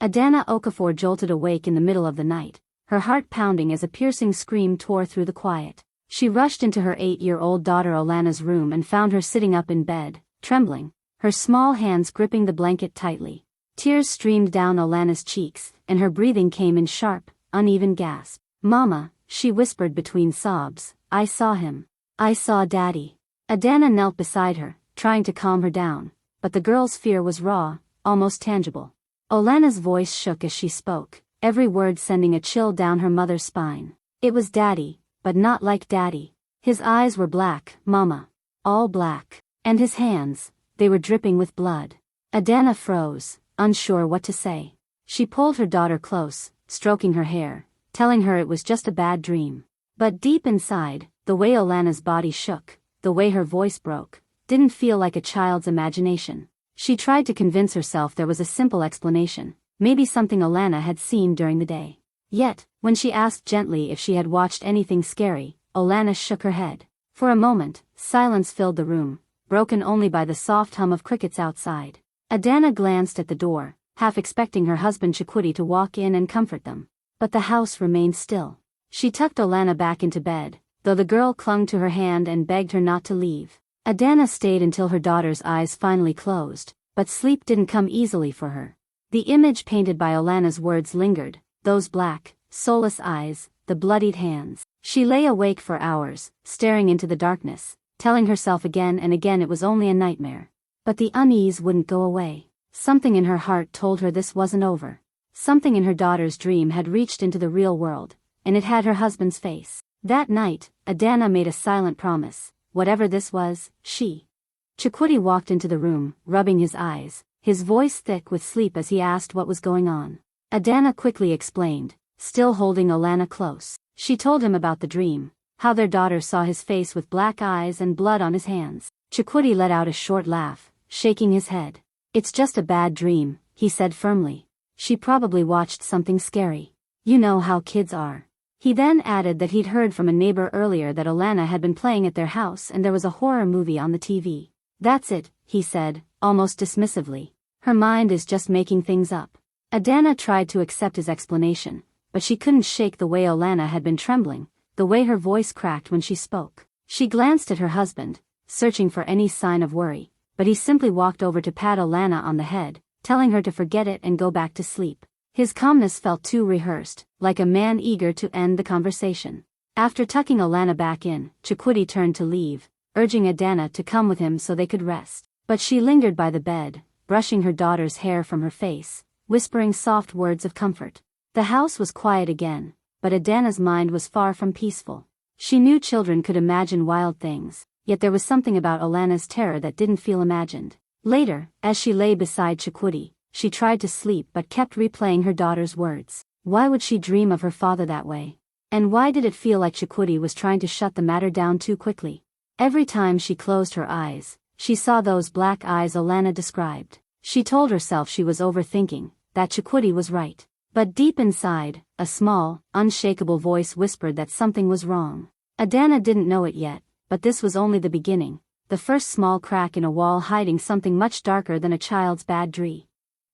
Adana Okafor jolted awake in the middle of the night, her heart pounding as a piercing scream tore through the quiet. She rushed into her 8-year-old daughter Olana's room and found her sitting up in bed, trembling, her small hands gripping the blanket tightly. Tears streamed down Olana's cheeks, and her breathing came in sharp, uneven gasps. "Mama," she whispered between sobs, "I saw him. I saw Daddy." Adana knelt beside her, trying to calm her down, but the girl's fear was raw, almost tangible. Olana's voice shook as she spoke, every word sending a chill down her mother's spine. "It was Daddy, but not like Daddy. His eyes were black, Mama. All black. And his hands, they were dripping with blood." Adana froze, unsure what to say. She pulled her daughter close, stroking her hair, telling her it was just a bad dream. But deep inside, the way Olana's body shook, the way her voice broke, didn't feel like a child's imagination. She tried to convince herself there was a simple explanation, maybe something Olana had seen during the day. Yet, when she asked gently if she had watched anything scary, Olana shook her head. For a moment, silence filled the room, broken only by the soft hum of crickets outside. Adana glanced at the door, half expecting her husband Chikwudi to walk in and comfort them. But the house remained still. She tucked Olana back into bed, though the girl clung to her hand and begged her not to leave. Adana stayed until her daughter's eyes finally closed, but sleep didn't come easily for her. The image painted by Olana's words lingered, those black, soulless eyes, the bloodied hands. She lay awake for hours, staring into the darkness, telling herself again and again it was only a nightmare. But the unease wouldn't go away. Something in her heart told her this wasn't over. Something in her daughter's dream had reached into the real world, and it had her husband's face. That night, Adana made a silent promise. Whatever this was, Chikwudi walked into the room, rubbing his eyes, his voice thick with sleep as he asked what was going on. Adana quickly explained, still holding Olana close. She told him about the dream, how their daughter saw his face with black eyes and blood on his hands. Chikwudi let out a short laugh, shaking his head. "It's just a bad dream," he said firmly. "She probably watched something scary. You know how kids are." He then added that he'd heard from a neighbor earlier that Olana had been playing at their house and there was a horror movie on the TV. "That's it," he said, almost dismissively. "Her mind is just making things up." Adana tried to accept his explanation, but she couldn't shake the way Olana had been trembling, the way her voice cracked when she spoke. She glanced at her husband, searching for any sign of worry, but he simply walked over to pat Olana on the head, telling her to forget it and go back to sleep. His calmness felt too rehearsed, like a man eager to end the conversation. After tucking Olana back in, Chikwudi turned to leave, urging Adana to come with him so they could rest. But she lingered by the bed, brushing her daughter's hair from her face, whispering soft words of comfort. The house was quiet again, but Adana's mind was far from peaceful. She knew children could imagine wild things, yet there was something about Olana's terror that didn't feel imagined. Later, as she lay beside Chikwudi, she tried to sleep but kept replaying her daughter's words. Why would she dream of her father that way? And why did it feel like Chikwudi was trying to shut the matter down too quickly? Every time she closed her eyes, she saw those black eyes Olana described. She told herself she was overthinking, that Chikwudi was right. But deep inside, a small, unshakable voice whispered that something was wrong. Adana didn't know it yet, but this was only the beginning, the first small crack in a wall hiding something much darker than a child's bad dream.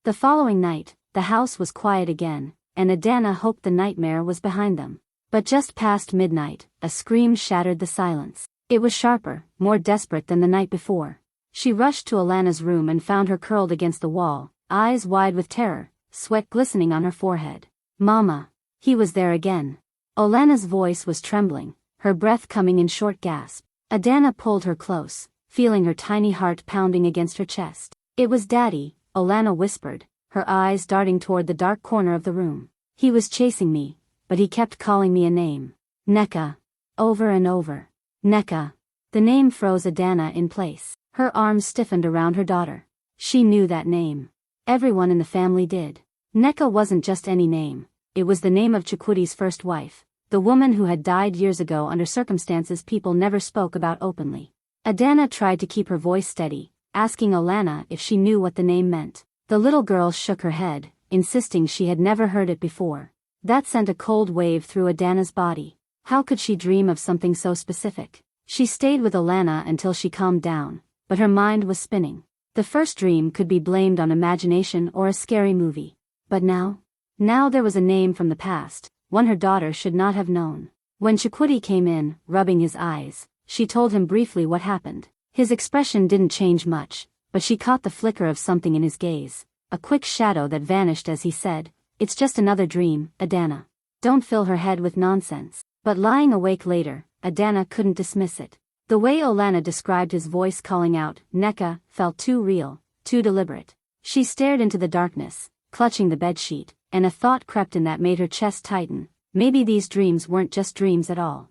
The following night, the house was quiet again, and Adana hoped the nightmare was behind them. But just past midnight, a scream shattered the silence. It was sharper, more desperate than the night before. She rushed to Olana's room and found her curled against the wall, eyes wide with terror, sweat glistening on her forehead. "Mama!" He was there again. Olana's voice was trembling, her breath coming in short gasps. Adana pulled her close, feeling her tiny heart pounding against her chest. "It was Daddy," Olana whispered, her eyes darting toward the dark corner of the room. "He was chasing me, but he kept calling me a name. Neka. Over and over. Neka." The name froze Adana in place. Her arms stiffened around her daughter. She knew that name. Everyone in the family did. Neka wasn't just any name, it was the name of Chikwidi's first wife, the woman who had died years ago under circumstances people never spoke about openly. Adana tried to keep her voice steady, asking Olana if she knew what the name meant. The little girl shook her head, insisting she had never heard it before. That sent a cold wave through Adana's body. How could she dream of something so specific? She stayed with Olana until she calmed down, but her mind was spinning. The first dream could be blamed on imagination or a scary movie. But now? Now there was a name from the past, one her daughter should not have known. When Chikuti came in, rubbing his eyes, she told him briefly what happened. His expression didn't change much, but she caught the flicker of something in his gaze, a quick shadow that vanished as he said, "It's just another dream, Adana. Don't fill her head with nonsense." But lying awake later, Adana couldn't dismiss it. The way Olana described his voice calling out, "Neka," felt too real, too deliberate. She stared into the darkness, clutching the bedsheet, and a thought crept in that made her chest tighten. Maybe these dreams weren't just dreams at all.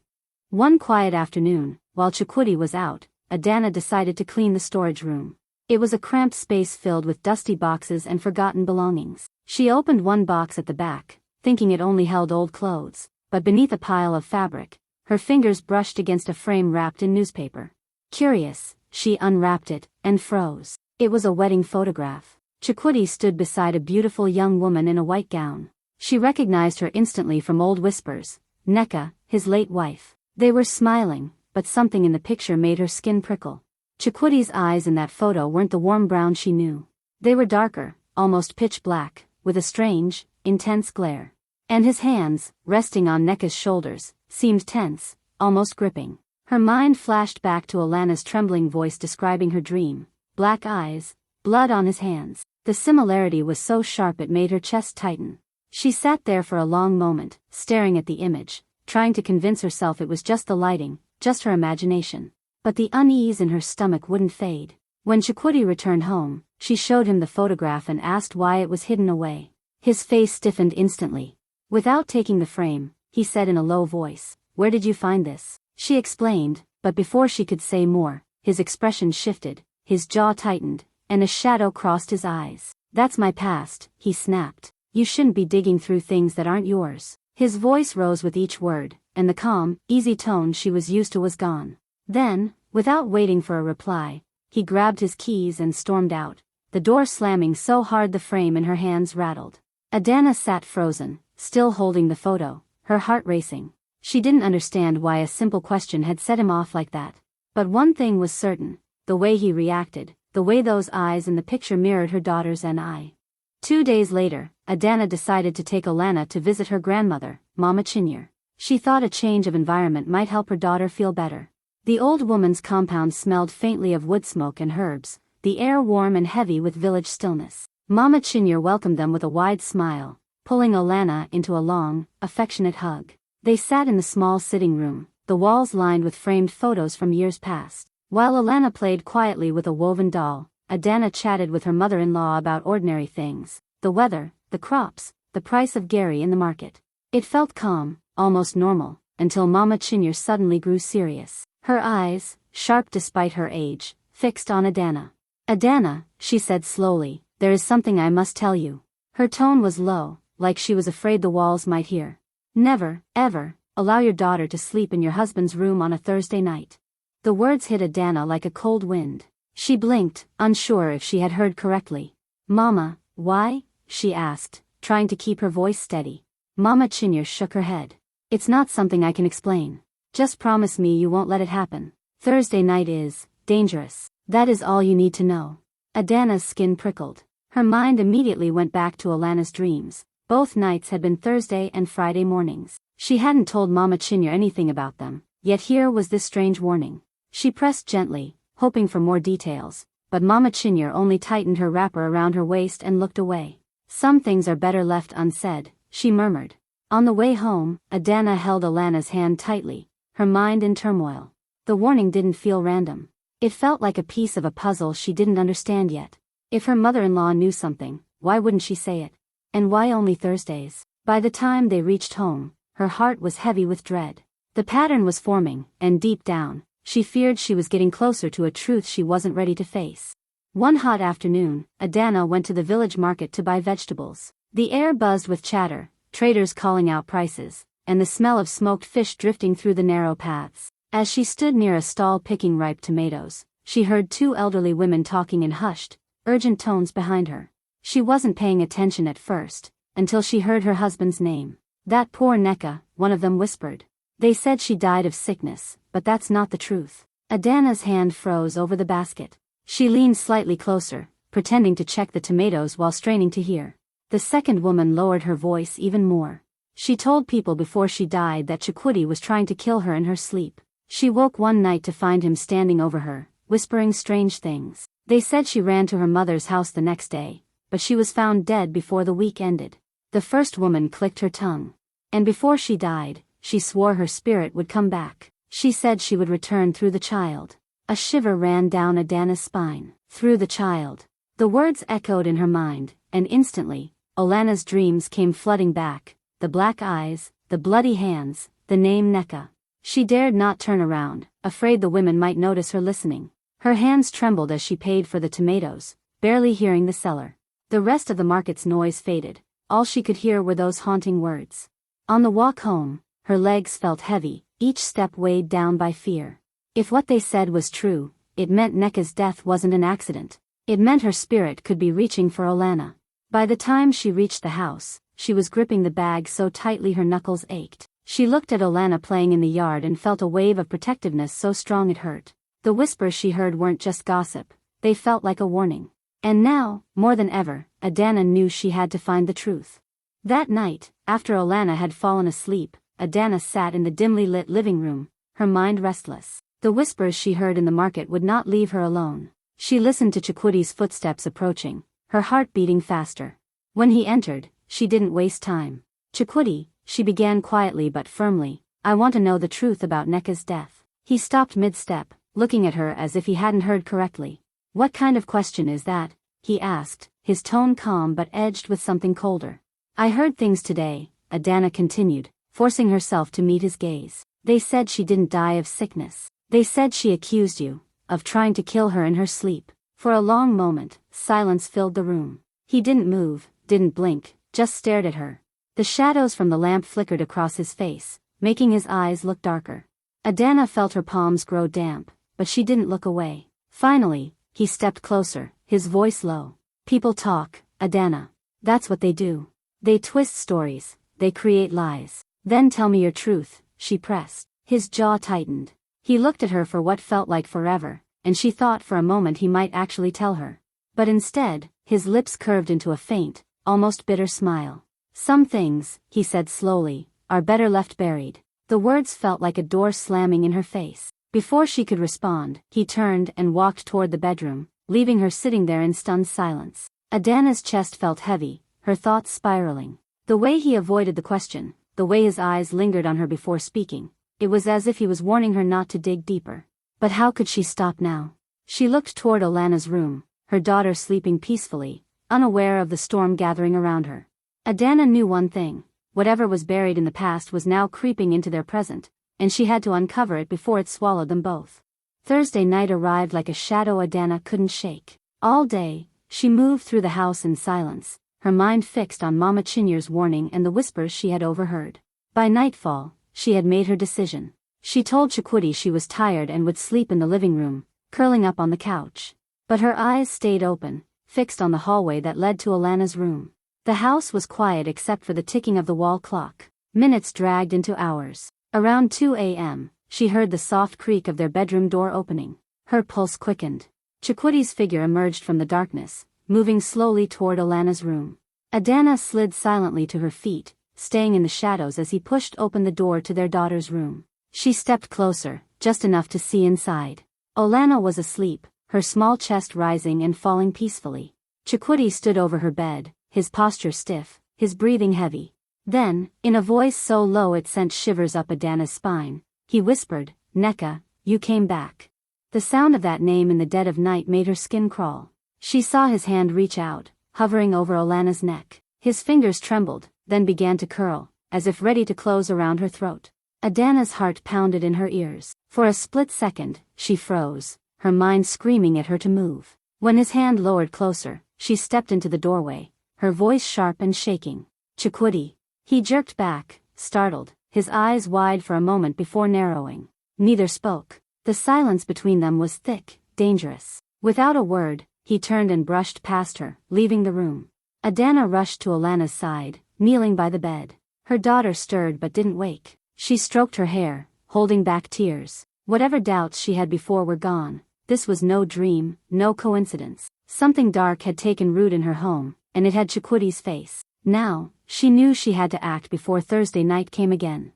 One quiet afternoon, while Chikuti was out, Adana decided to clean the storage room. It was a cramped space filled with dusty boxes and forgotten belongings. She opened one box at the back, thinking it only held old clothes, but beneath a pile of fabric, her fingers brushed against a frame wrapped in newspaper. Curious, she unwrapped it, and froze. It was a wedding photograph. Chikuti stood beside a beautiful young woman in a white gown. She recognized her instantly from old whispers, Neka, his late wife. They were smiling, but something in the picture made her skin prickle. Chikuti's eyes in that photo weren't the warm brown she knew. They were darker, almost pitch black, with a strange, intense glare. And his hands, resting on Neka's shoulders, seemed tense, almost gripping. Her mind flashed back to Alana's trembling voice describing her dream. Black eyes, blood on his hands. The similarity was so sharp it made her chest tighten. She sat there for a long moment, staring at the image, trying to convince herself it was just the lighting, just her imagination. But the unease in her stomach wouldn't fade. When Chikuti returned home, she showed him the photograph and asked why it was hidden away. His face stiffened instantly. Without taking the frame, he said in a low voice, "Where did you find this?" She explained, but before she could say more, his expression shifted, his jaw tightened, and a shadow crossed his eyes. "That's my past," he snapped. "You shouldn't be digging through things that aren't yours." His voice rose with each word, and the calm, easy tone she was used to was gone. Then, without waiting for a reply, he grabbed his keys and stormed out, the door slamming so hard the frame in her hands rattled. Adana sat frozen, still holding the photo, her heart racing. She didn't understand why a simple question had set him off like that. But one thing was certain, the way he reacted, the way those eyes in the picture mirrored her daughter's and I. 2 days later, Adana decided to take Olana to visit her grandmother, Mama Chinyar. She thought a change of environment might help her daughter feel better. The old woman's compound smelled faintly of wood smoke and herbs, the air warm and heavy with village stillness. Mama Chinyar welcomed them with a wide smile, pulling Olana into a long, affectionate hug. They sat in the small sitting room, the walls lined with framed photos from years past. While Olana played quietly with a woven doll, Adana chatted with her mother-in-law about ordinary things, the weather, the crops, the price of Gary in the market. It felt calm, almost normal, until Mama Chinyar suddenly grew serious. Her eyes, sharp despite her age, fixed on Adana. "Adana," she said slowly, "there is something I must tell you." Her tone was low, like she was afraid the walls might hear. "Never, ever, allow your daughter to sleep in your husband's room on a Thursday night." The words hit Adana like a cold wind. She blinked, unsure if she had heard correctly. "Mama, why?" she asked, trying to keep her voice steady. Mama Chinyar shook her head. "It's not something I can explain. Just promise me you won't let it happen. Thursday night is dangerous. That is all you need to know." Adana's skin prickled. Her mind immediately went back to Alana's dreams. Both nights had been Thursday and Friday mornings. She hadn't told Mama Chinyar anything about them, yet here was this strange warning. She pressed gently, hoping for more details, but Mama Chinyar only tightened her wrapper around her waist and looked away. "Some things are better left unsaid," she murmured. On the way home, Adana held Alana's hand tightly, her mind in turmoil. The warning didn't feel random. It felt like a piece of a puzzle she didn't understand yet. If her mother-in-law knew something, why wouldn't she say it? And why only Thursdays? By the time they reached home, her heart was heavy with dread. The pattern was forming, and deep down, she feared she was getting closer to a truth she wasn't ready to face. One hot afternoon, Adana went to the village market to buy vegetables. The air buzzed with chatter, traders calling out prices, and the smell of smoked fish drifting through the narrow paths. As she stood near a stall picking ripe tomatoes, she heard 2 elderly women talking in hushed, urgent tones behind her. She wasn't paying attention at first, until she heard her husband's name. "That poor Neka," one of them whispered. "They said she died of sickness, but that's not the truth." Adana's hand froze over the basket. She leaned slightly closer, pretending to check the tomatoes while straining to hear. The second woman lowered her voice even more. She told people before she died that Chikuti was trying to kill her in her sleep. She woke one night to find him standing over her, whispering strange things. They said she ran to her mother's house the next day, but she was found dead before the week ended. The first woman clicked her tongue. And before she died, she swore her spirit would come back. She said she would return through the child. A shiver ran down Adana's spine. Through the child. The words echoed in her mind, and instantly, Olana's dreams came flooding back. The black eyes, the bloody hands, the name Neka. She dared not turn around, afraid the women might notice her listening. Her hands trembled as she paid for the tomatoes, barely hearing the seller. The rest of the market's noise faded. All she could hear were those haunting words. On the walk home, her legs felt heavy, each step weighed down by fear. If what they said was true, it meant Neka's death wasn't an accident. It meant her spirit could be reaching for Olana. By the time she reached the house, she was gripping the bag so tightly her knuckles ached. She looked at Olana playing in the yard and felt a wave of protectiveness so strong it hurt. The whispers she heard weren't just gossip, they felt like a warning. And now, more than ever, Adana knew she had to find the truth. That night, after Olana had fallen asleep, Adana sat in the dimly lit living room, her mind restless. The whispers she heard in the market would not leave her alone. She listened to Chikuti's footsteps approaching, her heart beating faster. When he entered, she didn't waste time. Chikuti, she began quietly but firmly, I want to know the truth about Neka's death. He stopped mid-step, looking at her as if he hadn't heard correctly. What kind of question is that? He asked, his tone calm but edged with something colder. I heard things today, Adana continued, forcing herself to meet his gaze. They said she didn't die of sickness. They said she accused you of trying to kill her in her sleep. For a long moment, silence filled the room. He didn't move, didn't blink, just stared at her. The shadows from the lamp flickered across his face, making his eyes look darker. Adana felt her palms grow damp, but she didn't look away. Finally, he stepped closer, his voice low. People talk, Adana. That's what they do. They twist stories, they create lies. Then tell me your truth, she pressed. His jaw tightened. He looked at her for what felt like forever, and she thought for a moment he might actually tell her. But instead, his lips curved into a faint, almost bitter smile. Some things, he said slowly, are better left buried. The words felt like a door slamming in her face. Before she could respond, he turned and walked toward the bedroom, leaving her sitting there in stunned silence. Adana's chest felt heavy, her thoughts spiraling. The way he avoided the question, the way his eyes lingered on her before speaking, it was as if he was warning her not to dig deeper. But how could she stop now? She looked toward Olana's room, her daughter sleeping peacefully, unaware of the storm gathering around her. Adana knew one thing, whatever was buried in the past was now creeping into their present, and she had to uncover it before it swallowed them both. Thursday night arrived like a shadow Adana couldn't shake. All day, she moved through the house in silence, her mind fixed on Mama Chinyer's warning and the whispers she had overheard. By nightfall, she had made her decision. She told Chikuti she was tired and would sleep in the living room, curling up on the couch. But her eyes stayed open, fixed on the hallway that led to Olana's room. The house was quiet except for the ticking of the wall clock. Minutes dragged into hours. Around 2 a.m., she heard the soft creak of their bedroom door opening. Her pulse quickened. Chikuti's figure emerged from the darkness, moving slowly toward Olana's room. Adana slid silently to her feet, staying in the shadows as he pushed open the door to their daughter's room. She stepped closer, just enough to see inside. Olana was asleep, her small chest rising and falling peacefully. Chikuti stood over her bed, his posture stiff, his breathing heavy. Then, in a voice so low it sent shivers up Adana's spine, he whispered, Neka, you came back. The sound of that name in the dead of night made her skin crawl. She saw his hand reach out, hovering over Olana's neck. His fingers trembled, then began to curl, as if ready to close around her throat. Adana's heart pounded in her ears. For a split second, she froze, her mind screaming at her to move. When his hand lowered closer, she stepped into the doorway, her voice sharp and shaking. Chikuti. He jerked back, startled, his eyes wide for a moment before narrowing. Neither spoke. The silence between them was thick, dangerous. Without a word, he turned and brushed past her, leaving the room. Adana rushed to Olana's side, kneeling by the bed. Her daughter stirred but didn't wake. She stroked her hair, holding back tears. Whatever doubts she had before were gone. This was no dream, no coincidence. Something dark had taken root in her home, and it had Chakwoodi's face. Now, she knew she had to act before Thursday night came again.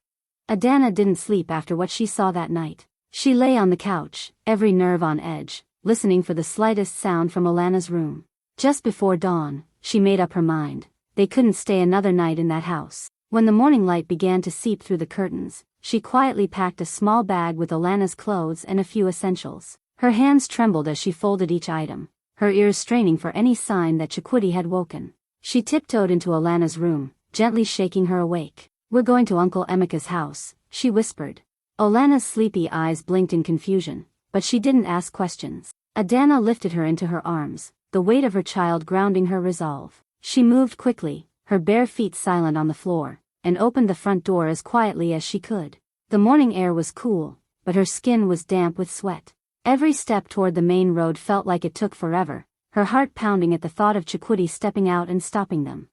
Adana didn't sleep after what she saw that night. She lay on the couch, every nerve on edge, listening for the slightest sound from Alana's room. Just before dawn, she made up her mind. They couldn't stay another night in that house. When the morning light began to seep through the curtains, she quietly packed a small bag with Alana's clothes and a few essentials. Her hands trembled as she folded each item, her ears straining for any sign that Chakwoodi had woken. She tiptoed into Alana's room, gently shaking her awake. "We're going to Uncle Emeka's house," she whispered. Alana's sleepy eyes blinked in confusion, but she didn't ask questions. Adana lifted her into her arms, the weight of her child grounding her resolve. She moved quickly, her bare feet silent on the floor, and opened the front door as quietly as she could. The morning air was cool, but her skin was damp with sweat. Every step toward the main road felt like it took forever, her heart pounding at the thought of Chakwoodi stepping out and stopping them.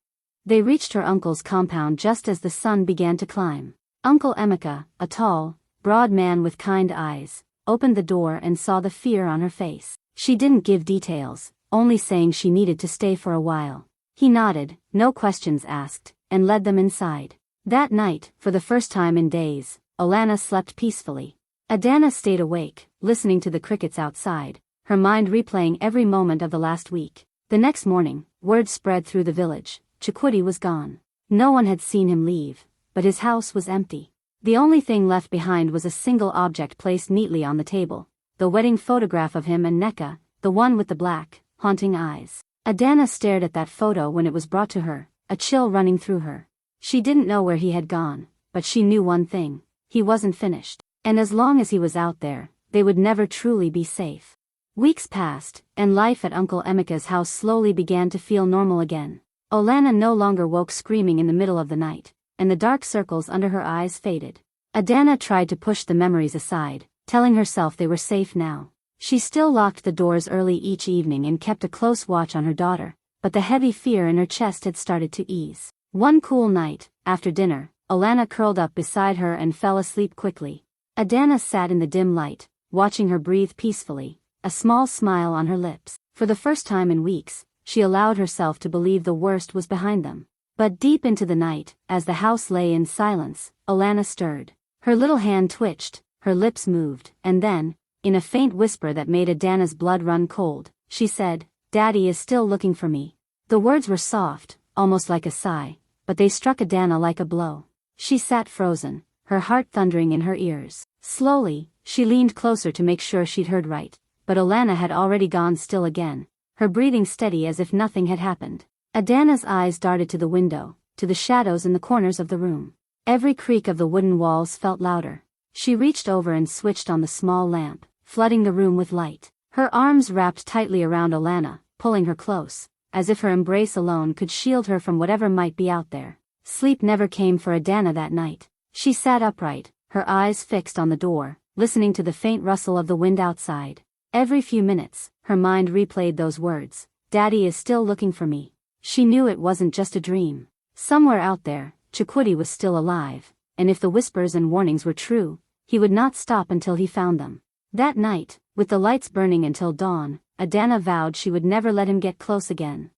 They reached her uncle's compound just as the sun began to climb. Uncle Emeka, a tall, broad man with kind eyes, opened the door and saw the fear on her face. She didn't give details, only saying she needed to stay for a while. He nodded, no questions asked, and led them inside. That night, for the first time in days, Alana slept peacefully. Adana stayed awake, listening to the crickets outside, her mind replaying every moment of the last week. The next morning, word spread through the village. Chakwoodi was gone. No one had seen him leave, but his house was empty. The only thing left behind was a single object placed neatly on the table, the wedding photograph of him and Nneka, the one with the black, haunting eyes. Adana stared at that photo when it was brought to her, a chill running through her. She didn't know where he had gone, but she knew one thing: he wasn't finished. And as long as he was out there, they would never truly be safe. Weeks passed, and life at Uncle Emeka's house slowly began to feel normal again. Alana no longer woke screaming in the middle of the night, and the dark circles under her eyes faded. Adana tried to push the memories aside, telling herself they were safe now. She still locked the doors early each evening and kept a close watch on her daughter, but the heavy fear in her chest had started to ease. One cool night, after dinner, Alana curled up beside her and fell asleep quickly. Adana sat in the dim light, watching her breathe peacefully, a small smile on her lips. For the first time in weeks, she allowed herself to believe the worst was behind them. But deep into the night, as the house lay in silence, Alana stirred. Her little hand twitched, her lips moved, and then, in a faint whisper that made Adana's blood run cold, she said, "Daddy is still looking for me." The words were soft, almost like a sigh, but they struck Adana like a blow. She sat frozen, her heart thundering in her ears. Slowly, she leaned closer to make sure she'd heard right, but Alana had already gone still again, her breathing steady as if nothing had happened. Adana's eyes darted to the window, to the shadows in the corners of the room. Every creak of the wooden walls felt louder. She reached over and switched on the small lamp, flooding the room with light. Her arms wrapped tightly around Alana, pulling her close, as if her embrace alone could shield her from whatever might be out there. Sleep never came for Adana that night. She sat upright, her eyes fixed on the door, listening to the faint rustle of the wind outside. Every few minutes, her mind replayed those words, "Daddy is still looking for me." She knew it wasn't just a dream. Somewhere out there, Chakwoodi was still alive, and if the whispers and warnings were true, he would not stop until he found them. That night, with the lights burning until dawn, Adana vowed she would never let him get close again.